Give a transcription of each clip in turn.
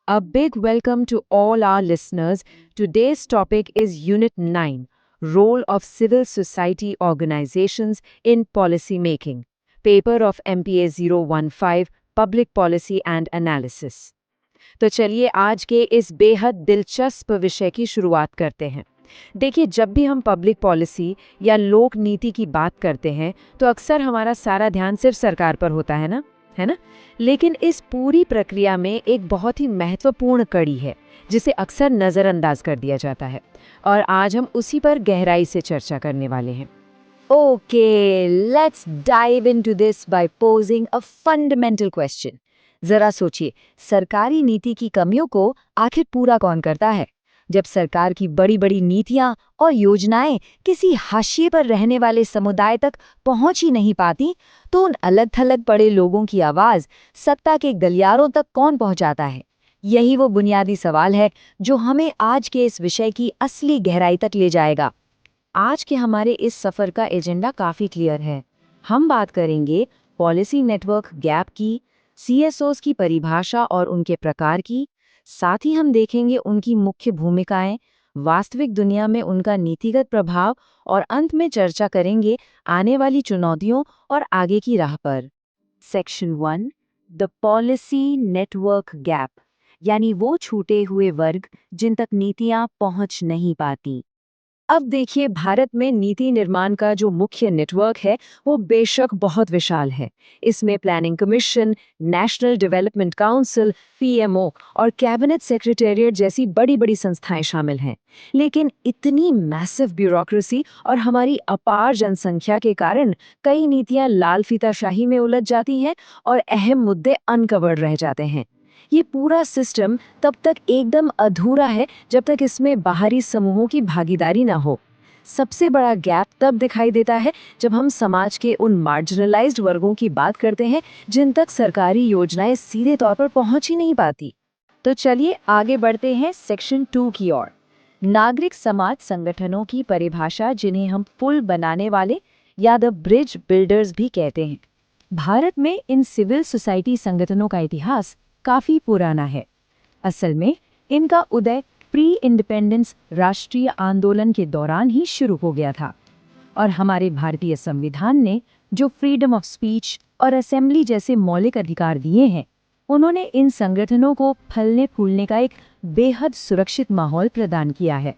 A big welcome to all our listeners. Today's topic is Unit 9, Role of Civil Society Organizations in Policy Making, paper of MPA 015, Public Policy and Analysis. तो चलिए आज के इस बेहद दिलचस्प विषय की शुरुआत करते हैं। देखिए, जब भी हम पब्लिक पॉलिसी या लोक नीति की बात करते हैं तो अक्सर हमारा सारा ध्यान सिर्फ सरकार पर होता है ना? लेकिन इस पूरी प्रक्रिया में एक बहुत ही महत्वपूर्ण कड़ी है जिसे अक्सर नज़रअंदाज कर दिया जाता है, और आज हम उसी पर गहराई से चर्चा करने वाले हैं। Okay, let's dive into this by posing a fundamental question. जरा सोचिए, सरकारी नीति की कमियों को आखिर पूरा कौन करता है? जब सरकार की बड़ी-बड़ी नीतियां और योजनाएं किसी हाशिए पर रहने वाले समुदाय तक पहुंच ही नहीं पाती, तो उन अलग-थलग पड़े लोगों की आवाज सत्ता के गलियारों तक कौन पहुंचाता है? यही वो बुनियादी सवाल है जो हमें आज के इस विषय की असली गहराई तक ले जाएगा। आज के हमारे इस सफ़र का एजेंडा काफ़ी क्लियर है। हम बात करेंगे पॉलिसी नेटवर्क गैप की, सीएसओस की परिभाषा और उनके प्रकार की, साथ ही हम देखेंगे उनकी मुख्य भूमिकाएं, वास्तविक दुनिया में उनका नीतिगत प्रभाव, और अंत में चर्चा करेंगे आने वाली चुनौतियों और आगे की राह पर। Section 1, the policy network gap, यानी वो छूटे हुए वर्ग जिन तक नीतियां पहुंच नहीं पाती। अब देखिए, भारत में नीति निर्माण का जो मुख्य नेटवर्क है वो बेशक बहुत विशाल है। इसमें planning commission, national development council, PMO और कैबिनेट सेक्रेटेरिएट जैसी बड़ी बड़ी संस्थाएं शामिल हैं। लेकिन इतनी मैसिव ब्यूरोक्रेसी और हमारी अपार जनसंख्या के कारण कई नीतियां लाल फीताशाही में उलझ जाती हैं और अहम मुद्दे अनकवर्ड रह जाते हैं। ये पूरा सिस्टम तब तक एकदम अधूरा है जब तक इसमें बाहरी समूहों की भागीदारी ना हो। सबसे बड़ा गैप तब दिखाई देता है जब हम समाज के उन मार्जिनलाइज्ड वर्गों की बात करते हैं जिन तक सरकारी योजनाएं सीधे तौर पर पहुंच ही नहीं पाती। तो चलिए आगे बढ़ते हैं सेक्शन 2 की ओर। नागरिक समाज संगठनों की परिभाषा, जिन्हें हम पुल बनाने वाले या द ब्रिज बिल्डर्स भी कहते हैं। भारत में इन सिविल सोसाइटी संगठनों का इतिहास काफी पुराना है। असल में इनका उदय प्री इंडिपेंडेंस राष्ट्रीय आंदोलन के दौरान ही शुरू हो गया था, और हमारे भारतीय संविधान ने जो फ्रीडम ऑफ स्पीच और असेंबली जैसे मौलिक अधिकार दिए हैं, उन्होंने इन संगठनों को फलने फूलने का एक बेहद सुरक्षित माहौल प्रदान किया है।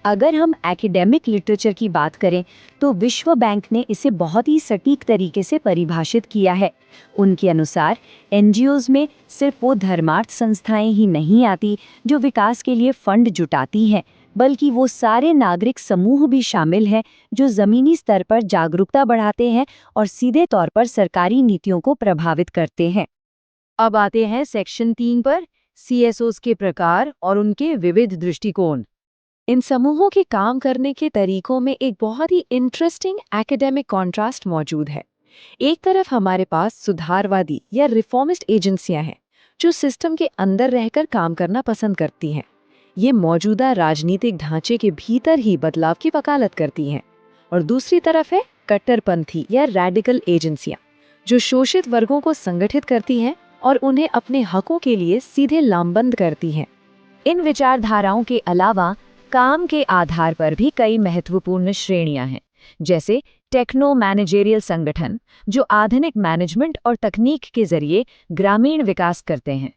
अगर हम एकेडमिक लिटरेचर की बात करें तो विश्व बैंक ने इसे बहुत ही सटीक तरीके से परिभाषित किया है। उनके अनुसार एनजीओज में सिर्फ वो धर्मार्थ संस्थाएं ही नहीं आती जो विकास के लिए फंड जुटाती हैं, बल्कि वो सारे नागरिक समूह भी शामिल हैं जो जमीनी स्तर पर जागरूकता बढ़ाते हैं और सीधे तौर पर सरकारी नीतियों को प्रभावित करते हैं। अब आते हैं सेक्शन 3 पर, सीएसओस के प्रकार और उनके विविध दृष्टिकोण। इन समूहों के काम करने के तरीकों में एक बहुत ही इंटरेस्टिंग एकेडमिक कॉन्ट्रास्ट मौजूद है। एक तरफ हमारे पास सुधारवादी या रिफॉर्मिस्ट एजेंसियां हैं जो सिस्टम के अंदर रहकर काम करना पसंद करती हैं। ये मौजूदा राजनीतिक ढांचे के भीतर ही बदलाव की वकालत करती हैं। और दूसरी तरफ है कट्टरपंथी या रैडिकल एजेंसियां जो शोषित वर्गों को संगठित करती हैं और उन्हें अपने हकों के लिए सीधे लामबंद करती हैं। इन विचारधाराओं के अलावा काम के आधार पर भी कई महत्वपूर्ण श्रेणियां हैं, जैसे टेक्नो मैनेजेरियल संगठन जो आधुनिक मैनेजमेंट और तकनीक के जरिए ग्रामीण विकास करते हैं।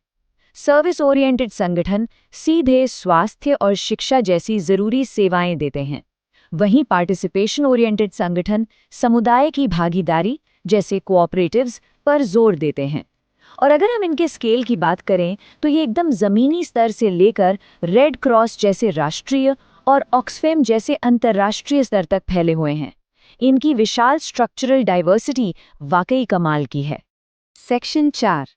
सर्विस ओरिएंटेड संगठन सीधे स्वास्थ्य और शिक्षा जैसी जरूरी सेवाएं देते हैं। वहीं पार्टिसिपेशन ओरिएंटेड संगठन समुदाय की भागीदारी जैसे कोऑपरेटिव्स पर जोर देते हैं। और अगर हम इनके स्केल की बात करें तो ये एकदम ज़मीनी स्तर से लेकर रेड क्रॉस जैसे राष्ट्रीय और ऑक्सफैम जैसे अंतर्राष्ट्रीय स्तर तक फैले हुए हैं। इनकी विशाल स्ट्रक्चरल डाइवर्सिटी वाकई कमाल की है। सेक्शन 4,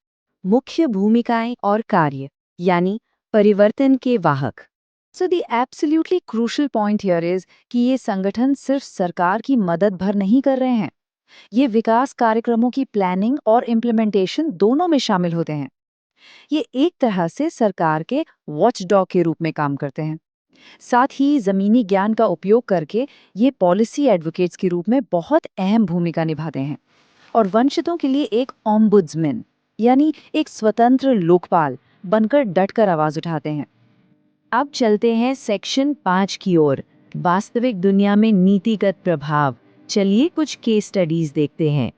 मुख्य भूमिकाएं और कार्य, यानी परिवर्तन के वाहक। So the absolutely crucial point here is कि ये संगठन सिर्फ सरकार की मदद भर नहीं कर रहे हैं, ये विकास कार्यक्रमों की प्लानिंग और इम्प्लीमेंटेशन दोनों में शामिल होते हैं। ये एक तरह से सरकार के वॉचडॉग के रूप में काम करते हैं। साथ ही जमीनी ज्ञान का उपयोग करके ये पॉलिसी एडवोकेट्स के रूप में बहुत अहम भूमिका निभाते हैं और वंचितों के लिए एक ओम्बुड्समैन यानी एक स्वतंत्र लोकपाल बनकर डटकर आवाज उठाते हैं। अब चलते हैं सेक्शन 5 की ओर, वास्तविक दुनिया में नीतिगत प्रभाव। चलिए कुछ केस स्टडीज देखते हैं।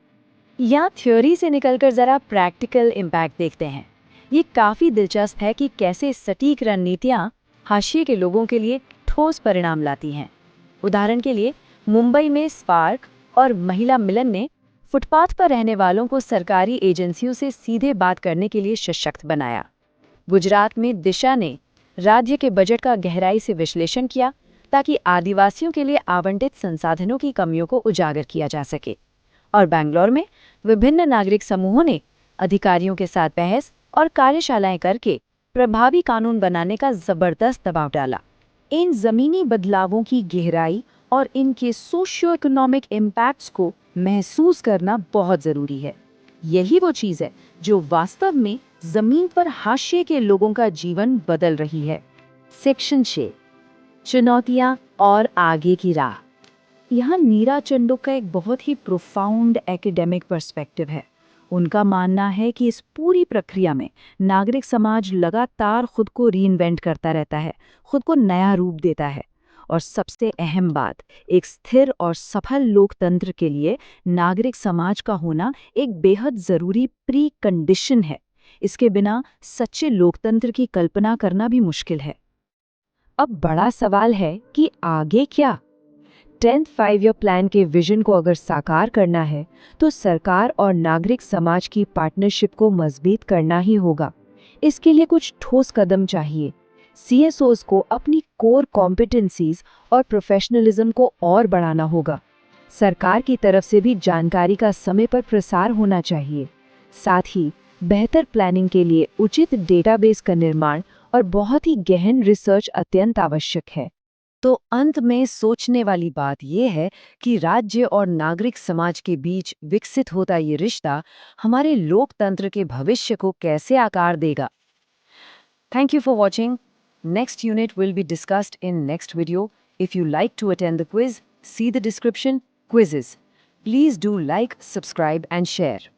यहाँ थ्योरी से निकलकर जरा प्रैक्टिकल इम्पैक्ट देखते हैं। ये काफी दिलचस्प है कि कैसे सटीक रणनीतियाँ हाशिए के लोगों के लिए ठोस परिणाम लाती हैं। उदाहरण के लिए मुंबई में स्पार्क और महिला मिलन ने फुटपाथ पर रहने वालों को सरकारी एजेंसियों से सीधे बात करने के लिए सशक्त बनाया। गुजरात में दिशा ने राज्य के बजट का गहराई से विश्लेषण किया ताकि आदिवासियों के लिए आवंटित संसाधनों की कमियों को उजागर किया जा सके। और बैंगलोर में विभिन्न नागरिक समूहों ने अधिकारियों के साथ बहस और कार्यशालाएं करके प्रभावी कानून बनाने का जबरदस्त दबाव डाला। इन जमीनी बदलावों की गहराई और इनके सोशियो इकोनॉमिक इम्पैक्ट्स को महसूस करना बहुत जरूरी है। यही वो चीज है जो वास्तव में जमीन पर हाशिए के लोगों का जीवन बदल रही है। सेक्शन 6, चुनौतियां और आगे की राह। यहाँ नीरा चंडोक का एक बहुत ही प्रोफाउंड एकेडमिक पर्सपेक्टिव है। उनका मानना है कि इस पूरी प्रक्रिया में नागरिक समाज लगातार खुद को रीइन्वेंट करता रहता है, खुद को नया रूप देता है। और सबसे अहम बात, एक स्थिर और सफल लोकतंत्र के लिए नागरिक समाज का होना एक बेहद जरूरी प्री कंडीशन है। इसके बिना सच्चे लोकतंत्र की कल्पना करना भी मुश्किल है। अब बड़ा सवाल है कि आगे क्या? 10th 5 ईयर प्लान के विजन को अगर साकार करना है तो सरकार और नागरिक समाज की पार्टनरशिप को मजबूत करना ही होगा। इसके लिए कुछ ठोस कदम चाहिए। CSOs को अपनी कोर कॉम्पिटेंसीज और प्रोफेशनलिज्म को और बढ़ाना होगा। सरकार की तरफ से भी जानकारी का समय पर प्रसार होना चाहिए। साथ ही बेहतर प्लानिंग के लिए उचित डेटाबेस का निर्माण और बहुत ही गहन रिसर्च अत्यंत आवश्यक है। तो अंत में सोचने वाली बात यह है कि राज्य और नागरिक समाज के बीच विकसित होता ये रिश्ता हमारे लोकतंत्र के भविष्य को कैसे आकार देगा। Thank you for watching. Next unit will be discussed in next video. If you like to attend the quiz, see the description, quizzes. Please do like, subscribe and share.